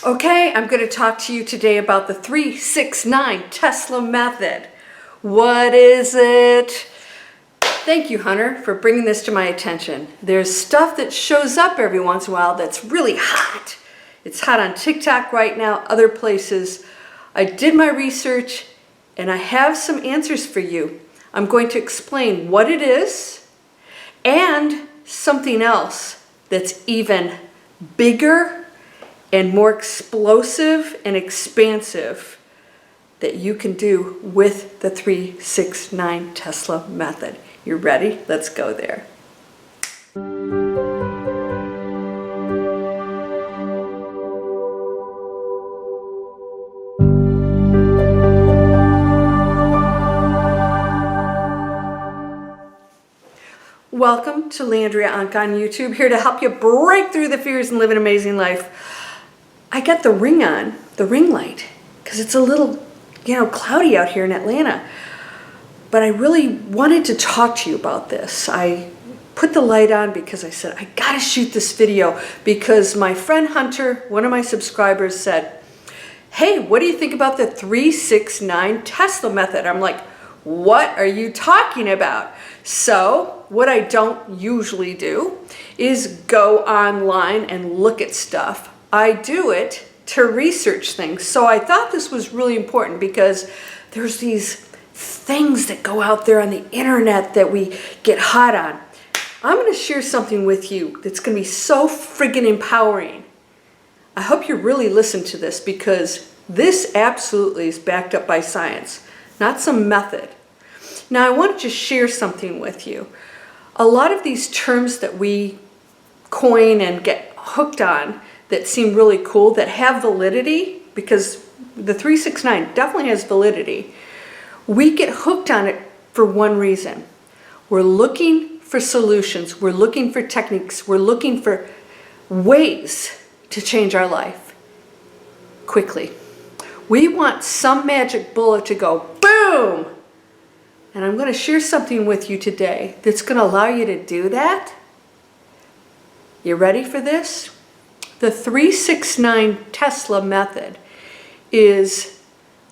Okay, I'm going to talk to you today about the 369 Tesla Method. What is it? Thank you, Hunter, for bringing this to my attention. There's stuff that shows up every once in a while that's really hot. It's hot on TikTok right now, other places. I did my research and I have some answers for you. I'm going to explain what it is and something else that's even bigger and more explosive and expansive that you can do with the 369 Tesla Method. You ready? Let's go there. Welcome to Landria Onkka on YouTube, here to help you break through the fears and live an amazing life. I got the ring light, because it's a little, cloudy out here in Atlanta. But I really wanted to talk to you about this. I put the light on because I said, I gotta shoot this video because my friend Hunter, one of my subscribers, said, hey, what do you think about the 369 Tesla Method? I'm like, what are you talking about? So what I don't usually do is go online and look at stuff. I do it to research things. So I thought this was really important because there's these things that go out there on the internet that we get hot on. I'm going to share something with you that's going to be so friggin' empowering. I hope you really listen to this because this absolutely is backed up by science, not some method. Now I want to just share something with you. A lot of these terms that we coin and get hooked on that seem really cool, that have validity, because the 369 definitely has validity, we get hooked on it for one reason. We're looking for solutions, we're looking for techniques, we're looking for ways to change our life quickly. We want some magic bullet to go boom! And I'm going to share something with you today that's going to allow you to do that. You ready for this? The 369 Tesla Method is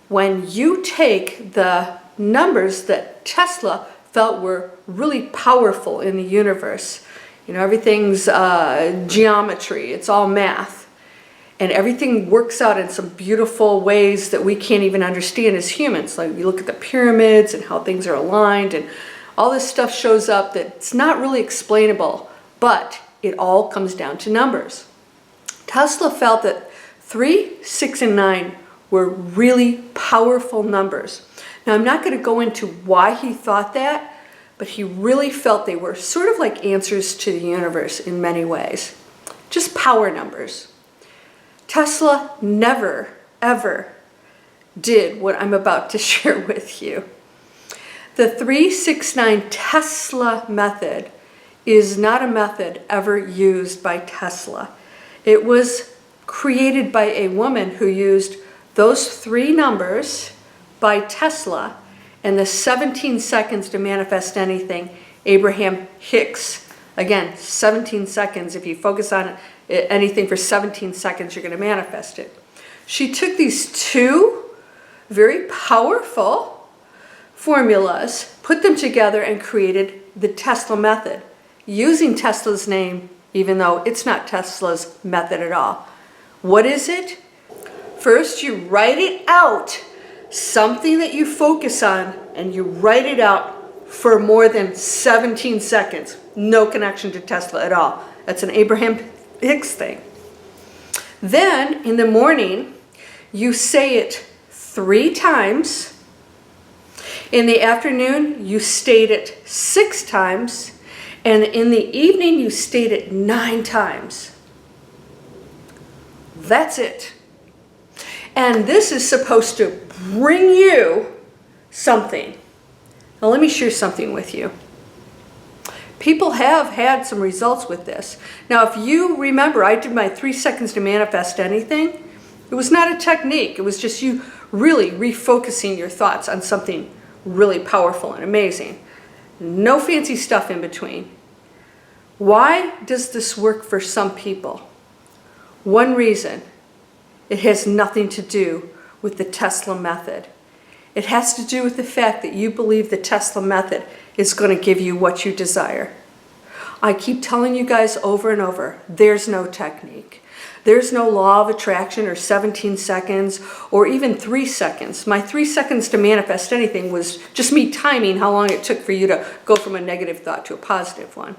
when you take the numbers that Tesla felt were really powerful in the universe. Everything's geometry, it's all math. And everything works out in some beautiful ways that we can't even understand as humans. Like you look at the pyramids and how things are aligned and all this stuff shows up that's not really explainable, but it all comes down to numbers. Tesla felt that 3, 6, and 9 were really powerful numbers. Now I'm not going to go into why he thought that, but he really felt they were sort of like answers to the universe in many ways. Just power numbers. Tesla never, ever did what I'm about to share with you. The 369 Tesla Method is not a method ever used by Tesla. It was created by a woman who used those 3 numbers by Tesla and the 17 seconds to manifest anything, Abraham Hicks. Again, 17 seconds. If you focus on anything for 17 seconds, you're going to manifest it. She took these 2 very powerful formulas, put them together, and created the Tesla Method, using Tesla's name, even though it's not Tesla's method at all. What is it? First, you write it out, something that you focus on, and you write it out for more than 17 seconds. No connection to Tesla at all. That's an Abraham Hicks thing. Then, in the morning, you say it 3 times. In the afternoon, you state it 6 times. And in the evening, you state it 9 times. That's it. And this is supposed to bring you something. Now let me share something with you. People have had some results with this. Now if you remember, I did my 3 seconds to manifest anything. It was not a technique. It was just you really refocusing your thoughts on something really powerful and amazing. No fancy stuff in between. Why does this work for some people? One reason It has nothing to do with the Tesla method. It has to do with the fact that you believe the Tesla method is going to give you what you desire. I keep telling you guys over and over, there's no technique. There's no law of attraction or 17 seconds or even 3 seconds. My 3 seconds to manifest anything was just me timing how long it took for you to go from a negative thought to a positive one.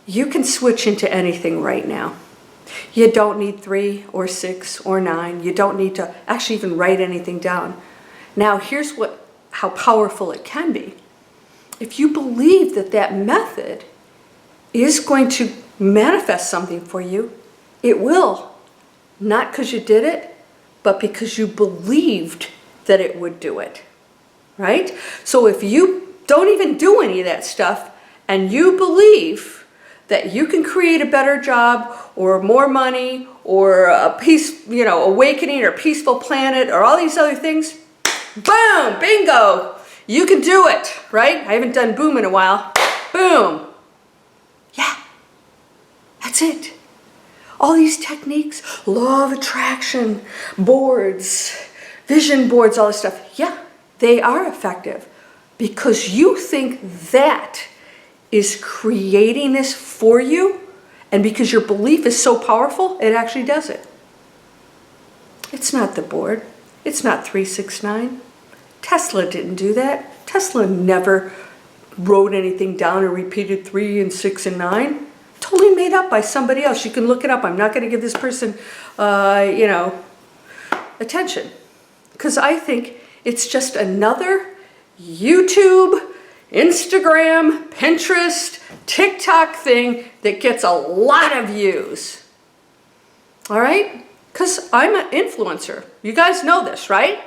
You can switch into anything right now. You don't need 3 or 6 or 9. You don't need to actually even write anything down. Now here's how powerful it can be. If you believe that that method is going to manifest something for you, it will. Not because you did it, but because you believed that it would do it. Right? So if you don't even do any of that stuff and you believe that you can create a better job or more money or a peace, awakening or peaceful planet or all these other things, boom, bingo, you can do it, right? I haven't done boom in a while. Boom. Yeah, that's it. All these techniques, law of attraction, boards, vision boards, all this stuff, yeah, they are effective because you think that is creating this for you, and because your belief is so powerful, it actually does it. It's not the board. It's not 369. Tesla didn't do that. Tesla never wrote anything down or repeated 3 and 6 and 9. Totally made up by somebody else. You can look it up. I'm not going to give this person, attention. Because I think it's just another YouTube, Instagram, Pinterest, TikTok thing that gets a lot of views. All right? Because I'm an influencer. You guys know this, right?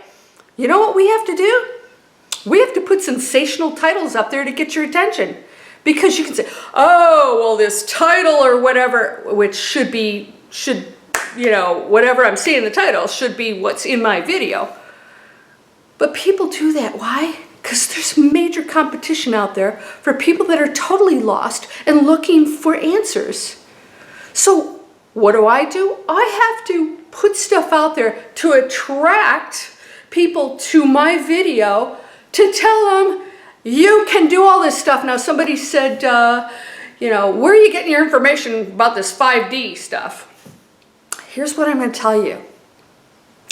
You know what we have to do? We have to put sensational titles up there to get your attention. Because you can say, oh, well, this title or whatever, which should, whatever I'm seeing in the title should be what's in my video. But people do that. Why? Because there's major competition out there for people that are totally lost and looking for answers. So what do? I have to put stuff out there to attract people to my video to tell them, you can do all this stuff. Now somebody said, where are you getting your information about this 5D stuff? Here's what I'm going to tell you.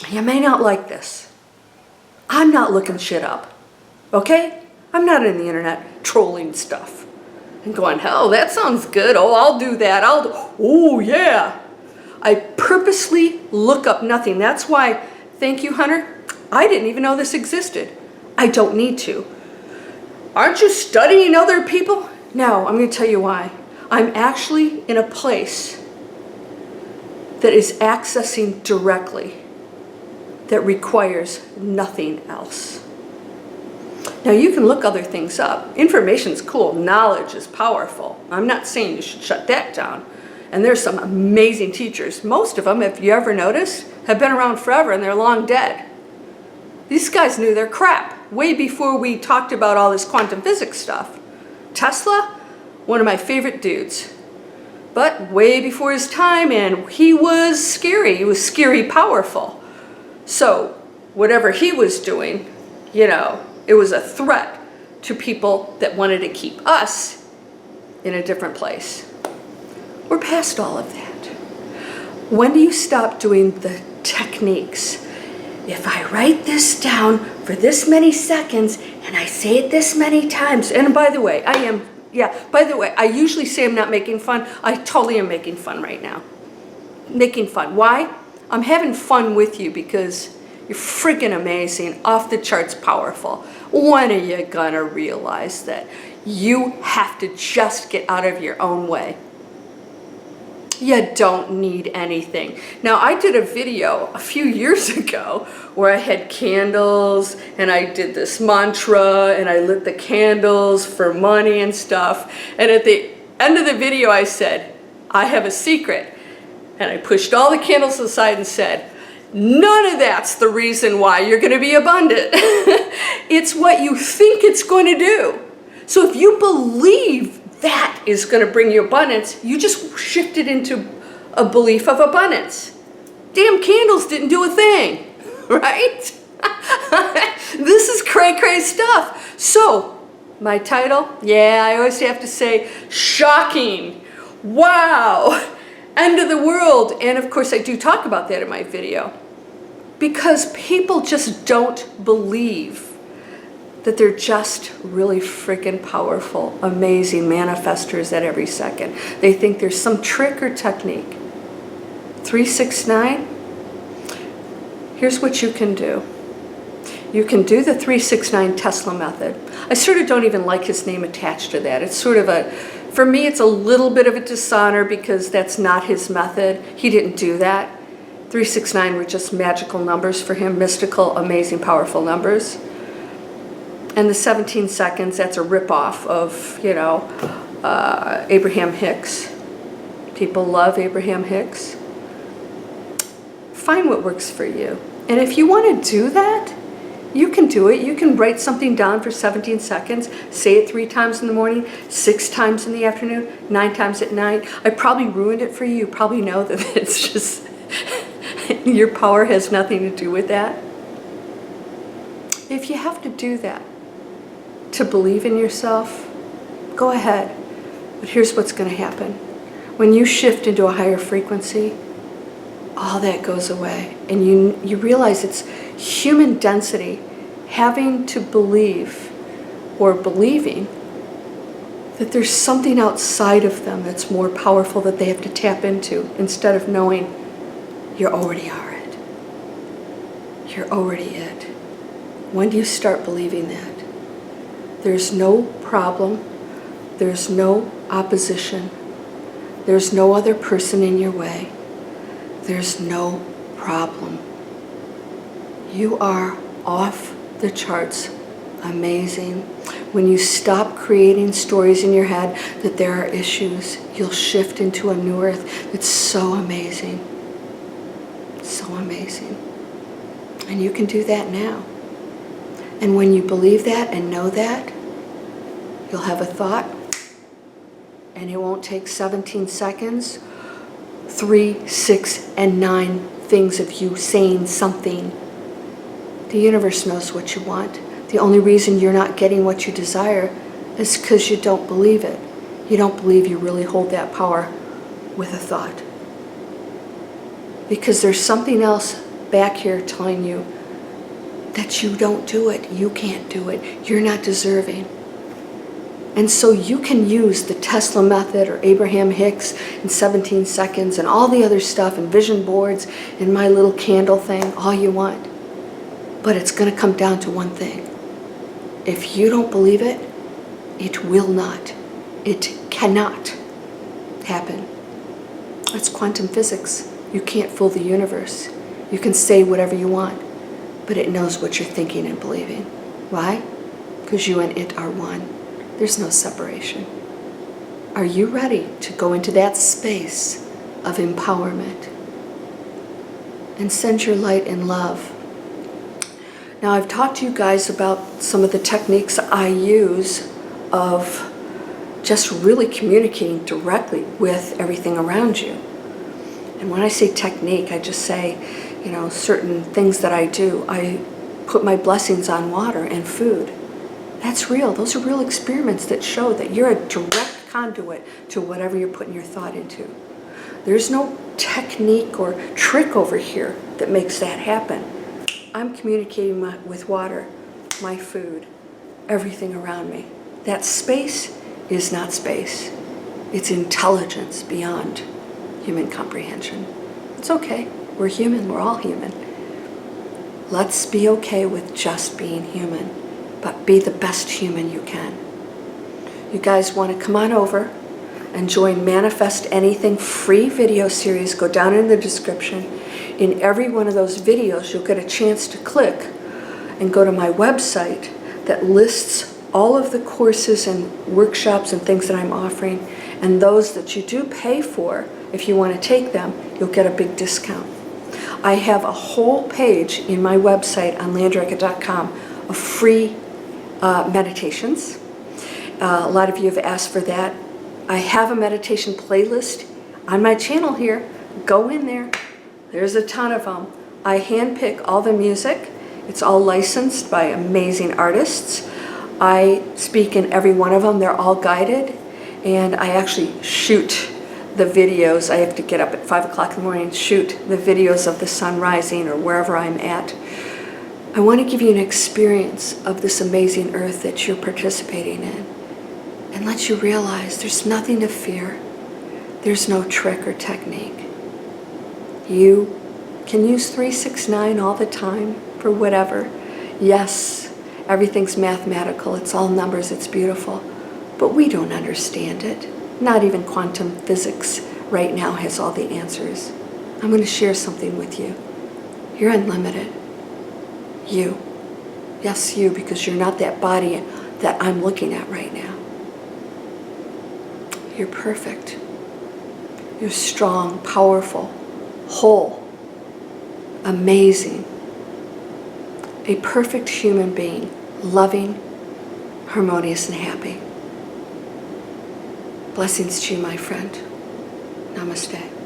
You may not like this. I'm not looking shit up. Okay? I'm not in the internet trolling stuff and going, oh, that sounds good. Oh, I'll do that. Oh, yeah. I purposely look up nothing. That's why, thank you, Hunter, I didn't even know this existed. I don't need to. Aren't you studying other people? No, I'm going to tell you why. I'm actually in a place that is accessing directly, that requires nothing else. Now you can look other things up. Information's cool. Knowledge is powerful. I'm not saying you should shut that down. And there's some amazing teachers. Most of them, if you ever notice, have been around forever and they're long dead. These guys knew their crap way before we talked about all this quantum physics stuff. Tesla, one of my favorite dudes. But way before his time, and he was scary. He was scary powerful. So whatever he was doing, it was a threat to people that wanted to keep us in a different place. We're past all of that. When do you stop doing the techniques? If I write this down for this many seconds and I say it this many times, and by the way, I usually say I'm not making fun. I totally am making fun right now. Making fun. Why? I'm having fun with you because you're freaking amazing, off the charts powerful. When are you gonna realize that you have to just get out of your own way? You don't need anything. Now, I did a video a few years ago where I had candles and I did this mantra and I lit the candles for money and stuff. And at the end of the video, I said, I have a secret. And I pushed all the candles aside and said, none of that's the reason why you're going to be abundant. It's what you think it's going to do. So if you believe that is going to bring you abundance, you just shifted into a belief of abundance. damn candles didn't do a thing, right? This is cray-cray stuff. So, my title, yeah, I always have to say, shocking, wow, end of the world. And of course I do talk about that in my video, because people just don't believe that they're just really freaking powerful, amazing manifestors at every second. They think there's some trick or technique. 369, here's what you can do. You can do the 369 Tesla method. I sort of don't even like his name attached to that. It's sort of a, for me, it's a little bit of a dishonor because that's not his method. He didn't do that. 369 were just magical numbers for him, mystical, amazing, powerful numbers. And the 17 seconds, that's a ripoff of, you know, Abraham Hicks. People love Abraham Hicks. Find what works for you. And if you want to do that, you can do it. You can write something down for 17 seconds, say it 3 times in the morning, 6 times in the afternoon, 9 times at night. I probably ruined it for you. You probably know that it's just, your power has nothing to do with that. If you have to do that to believe in yourself, go ahead. But here's what's going to happen. When you shift into a higher frequency, all that goes away. And you realize it's human density having to believe or believing that there's something outside of them that's more powerful that they have to tap into, instead of knowing you already are it. You're already it. When do you start believing that? There's no problem. There's no opposition. There's no other person in your way. There's no problem. You are off the charts amazing. When you stop creating stories in your head that there are issues, you'll shift into a new earth that's so amazing. So amazing. And you can do that now. And when you believe that and know that, you'll have a thought, and it won't take 17 seconds, 3, 6, and 9 things of you saying something. The universe knows what you want. The only reason you're not getting what you desire is because you don't believe it. You don't believe you really hold that power with a thought. Because there's something else back here telling you that you don't do it. You can't do it. You're not deserving. And so you can use the Tesla method or Abraham Hicks in 17 seconds and all the other stuff and vision boards and my little candle thing, all you want. But it's going to come down to one thing. If you don't believe it, it will not. It cannot happen. That's quantum physics. You can't fool the universe. You can say whatever you want, but it knows what you're thinking and believing. Why? Because you and it are one. There's no separation. Are you ready to go into that space of empowerment and send your light and love? Now, I've talked to you guys about some of the techniques I use of just really communicating directly with everything around you. And when I say technique, I just say, you know, certain things that I do. I put my blessings on water and food. That's real. Those are real experiments that show that you're a direct conduit to whatever you're putting your thought into. There's no technique or trick over here that makes that happen. I'm communicating with water, my food, everything around me. That space is not space. It's intelligence beyond human comprehension. It's okay. We're human. We're all human. Let's be okay with just being human, but be the best human you can. You guys want to come on over and join Manifest Anything free video series. Go down in the description. In every one of those videos, you'll get a chance to click and go to my website that lists all of the courses and workshops and things that I'm offering. And those that you do pay for, if you want to take them, you'll get a big discount. I have a whole page in my website on landria.com of free meditations. A lot of you have asked for that. I have a meditation playlist on my channel here. Go in there, There's a ton of them. I handpick all the music. It's all licensed by amazing artists. I speak in every one of them. They're all guided. And I actually shoot the videos. I have to get up at 5 o'clock in the morning and shoot the videos of the sun rising or wherever I'm at. I want to give you an experience of this amazing earth that you're participating in and let you realize there's nothing to fear. There's no trick or technique. You can use 369 all the time for whatever. Yes, everything's mathematical. It's all numbers. It's beautiful. But we don't understand it. Not even quantum physics right now has all the answers. I'm going to share something with you. You're unlimited. You. Yes, you, because you're not that body that I'm looking at right now. You're perfect. You're strong, powerful, whole, amazing. A perfect human being, loving, harmonious, and happy. Blessings to you, my friend. Namaste.